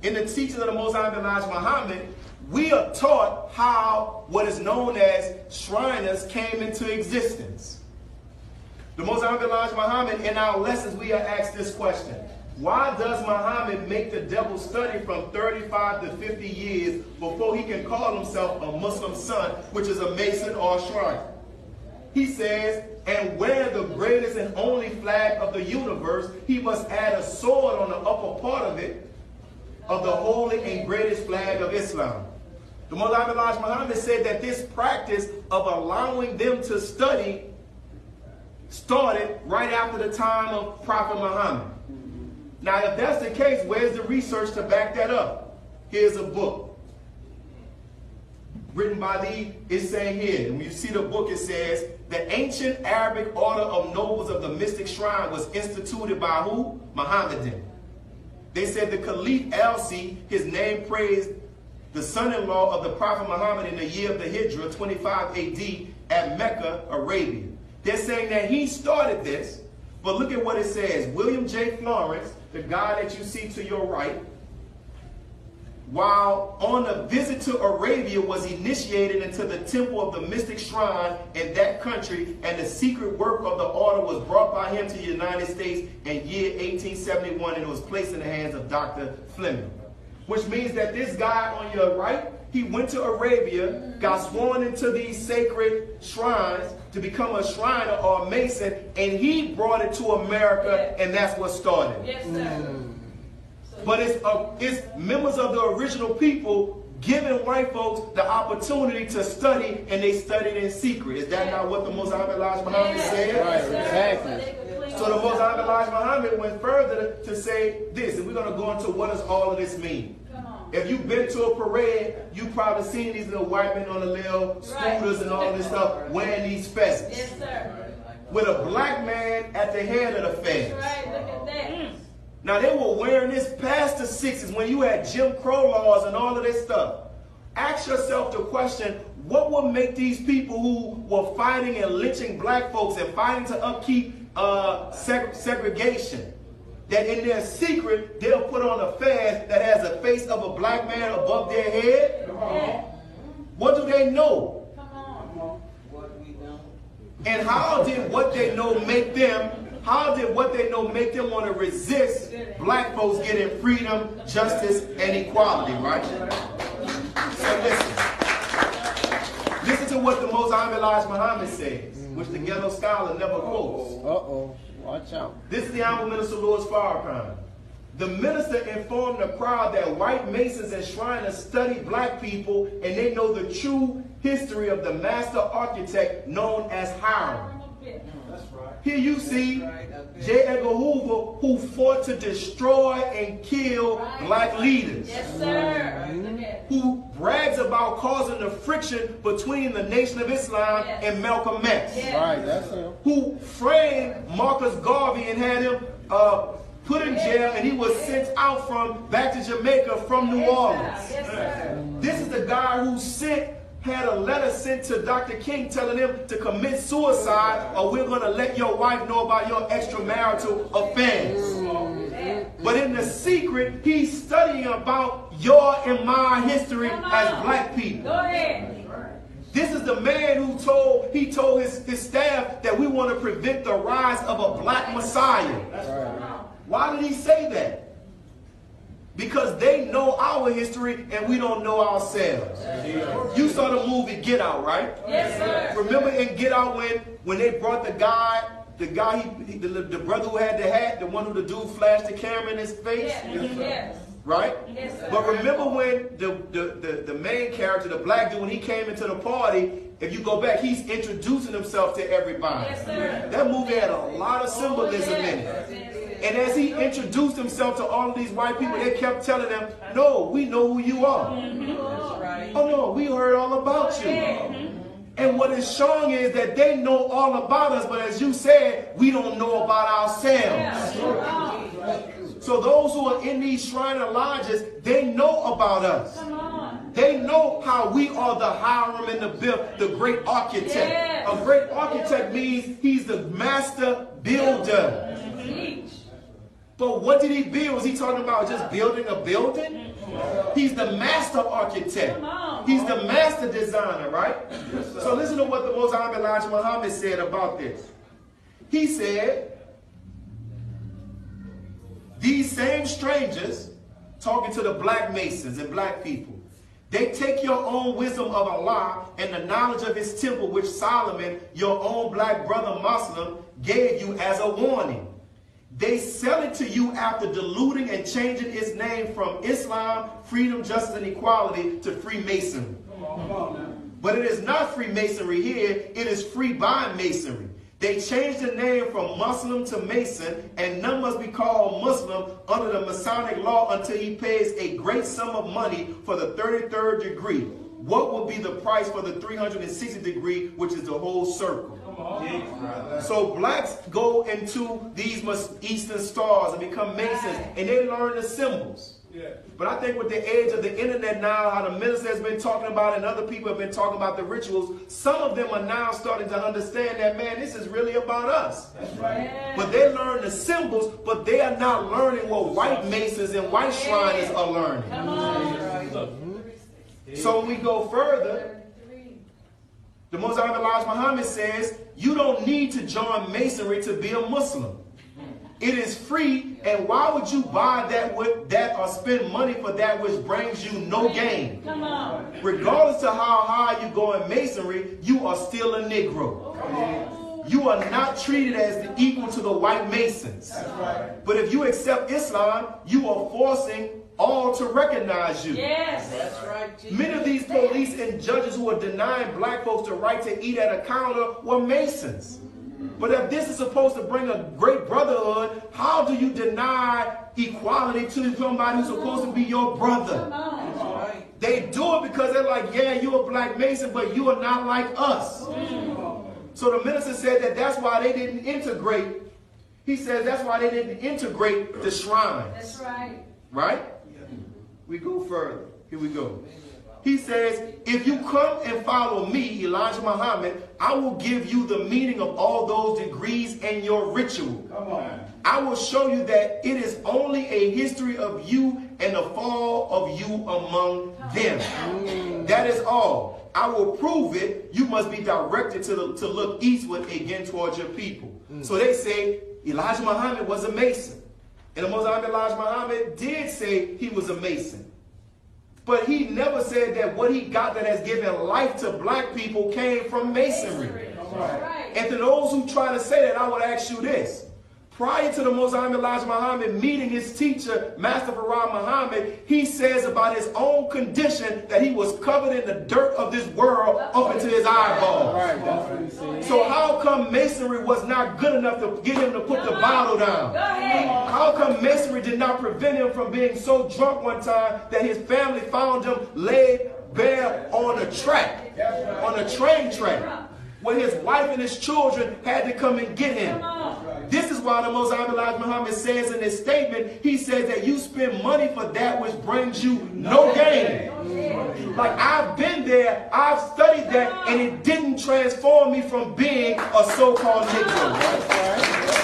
in the teachings of the Most High Elijah Muhammad, we are taught how what is known as Shriners came into existence. The Most High Elijah Muhammad, in our lessons, we are asked this question. Why does Muhammad make the devil study from 35 to 50 years before he can call himself a Muslim son, which is a Mason or a Shriner? He says, and wear the greatest and only flag of the universe, he must add a sword on the upper part of it, of the holy and greatest flag of Islam. The Mullah Elijah Muhammad said that this practice of allowing them to study started right after the time of Prophet Muhammad. Now, if that's the case, where's the research to back that up? Here's a book written by it's saying here, and when you see the book, it says, the ancient Arabic order of nobles of the mystic shrine was instituted by who? Muhammadan. They said the Caliph Elsi, his name praised the son-in-law of the Prophet Muhammad in the year of the Hijrah, 25 AD, at Mecca, Arabia. They're saying that he started this, but look at what it says. William J. Florence, the guy that you see to your right, while on a visit to Arabia, was initiated into the temple of the mystic shrine in that country, and the secret work of the order was brought by him to the United States in year 1871, and it was placed in the hands of Dr. Fleming. Which means that this guy on your right, he went to Arabia, got sworn into these sacred shrines to become a Shriner or a Mason, and he brought it to America, and that's what started. Yes, sir. But it's members of the original people giving white folks the opportunity to study, and they studied in secret. Is that not what the Most High Elijah Muhammad said? Right, exactly. So the Most High Elijah Muhammad went further to say this, and we're going to go into what does all of this mean. If you've been to a parade, you've probably seen these little white men on the little scooters and all this stuff wearing these fezzes. Yes, sir. With a black man at the head of the fez. Right, look at that. Now, they were wearing this past the 60s when you had Jim Crow laws and all of this stuff. Ask yourself the question, what would make these people who were fighting and lynching black folks and fighting to upkeep segregation, that in their secret, they'll put on a fez that has the face of a black man above their head? What do they know? And how did what they know make them want to resist black folks getting freedom, justice, and equality, right? So listen to what the Most High Elijah Muhammad says, which the ghetto scholar never quotes. Uh-oh, watch out. This is the Honorable Minister Louis Farrakhan. The minister informed the crowd that white Masons and Shriners study black people, and they know the true history of the master architect known as Hiram. Here you see J. Edgar Hoover, who fought to destroy and kill black leaders. Yes, sir. Who brags about causing the friction between the Nation of Islam and Malcolm X. Right, that's him. Who framed Marcus Garvey and had him put in jail, and he was sent out back to Jamaica from New Orleans. Yes, sir. This is the guy who had a letter sent to Dr. King telling him to commit suicide, or we're going to let your wife know about your extramarital affairs. But in the secret, he's studying about your and my history as black people. Go ahead. This is the man who told his staff that we want to prevent the rise of a black Messiah. Why did he say that? Because they know our history and we don't know ourselves. You saw the movie Get Out, right? Yes, sir. Remember in Get Out when they brought the brother who had the hat, the one who the dude flashed the camera in his face? Yes. Right? Yes, sir. But remember when the main character, the black dude, when he came into the party, if you go back, he's introducing himself to everybody. Yes, sir. That movie had a lot of symbolism in it. And as he introduced himself to all of these white people, they kept telling them, no, we know who you are. Oh, no, we heard all about you. And what it's showing is that they know all about us, but as you said, we don't know about ourselves. So those who are in these Shriner lodges, they know about us. They know how we are the Hiram and the great architect. A great architect means he's the master builder. But what did he build? Was he talking about just building a building? He's the master architect. He's the master designer, right? So listen to what the Most High Elijah Muhammad said about this. He said, these same strangers, talking to the black Masons and black people, they take your own wisdom of Allah and the knowledge of his temple, which Solomon, your own black brother Muslim, gave you as a warning. They sell it to you after diluting and changing its name from Islam, freedom, justice, and equality to Freemasonry. But it is not Freemasonry here, it is free by Masonry. They changed the name from Muslim to Mason, and none must be called Muslim under the Masonic law until he pays a great sum of money for the 33rd degree. What will be the price for the 360th degree, which is the whole circle? So blacks go into these Eastern stars and become Masons, and they learn the symbols. But I think with the age of the internet now, how the minister has been talking about and other people have been talking about the rituals, some of them are now starting to understand that, man, this is really about us. That's right. But they learn the symbols, but they are not learning what white Masons and white Shriners are learning. Come on. So when we go further, the Most High Elijah Muhammad says, you don't need to join Masonry to be a Muslim. It is free, and why would you buy that with that or spend money for that which brings you no gain? Come on. Regardless of how high you go in Masonry, you are still a Negro. You are not treated as the equal to the white Masons. That's right. But if you accept Islam, you are forcing all to recognize you. Yes. That's right. Jesus. Many of these police and judges who are denying black folks the right to eat at a counter were Masons. But if this is supposed to bring a great brotherhood, how do you deny equality to somebody who's supposed to be your brother? They do it because they're like, yeah, you're a black Mason, but you are not like us. So the minister said that that's why they didn't integrate. He says that's why they didn't integrate the shrines. That's right. Right? We go further. Here we go. He says, if you come and follow me, Elijah Muhammad, I will give you the meaning of all those degrees and your ritual. Come on. I will show you that it is only a history of you and the fall of you among them. That is all. I will prove it. You must be directed to look eastward again towards your people. So they say Elijah Muhammad was a Mason. And the Most High Elijah Muhammad did say he was a Mason. But he never said that what he got that has given life to black people came from Masonry. Right. And to those who try to say that, I would ask you this. Prior to the Most High Elijah Muhammad meeting his teacher, Master Farad Muhammad, he says about his own condition that he was covered in the dirt of this world up into his eyeballs. Right, that's what he said. So how come Masonry was not good enough to get him to put the bottle down? How come Masonry did not prevent him from being so drunk one time that his family found him laid bare on a track, on a train track, where his wife and his children had to come and get him? This is why the Most High Elijah Muhammad says in his statement, he says that you spend money for that which brings you no gain. Like, I've been there, I've studied that, and it didn't transform me from being a so-called Negro.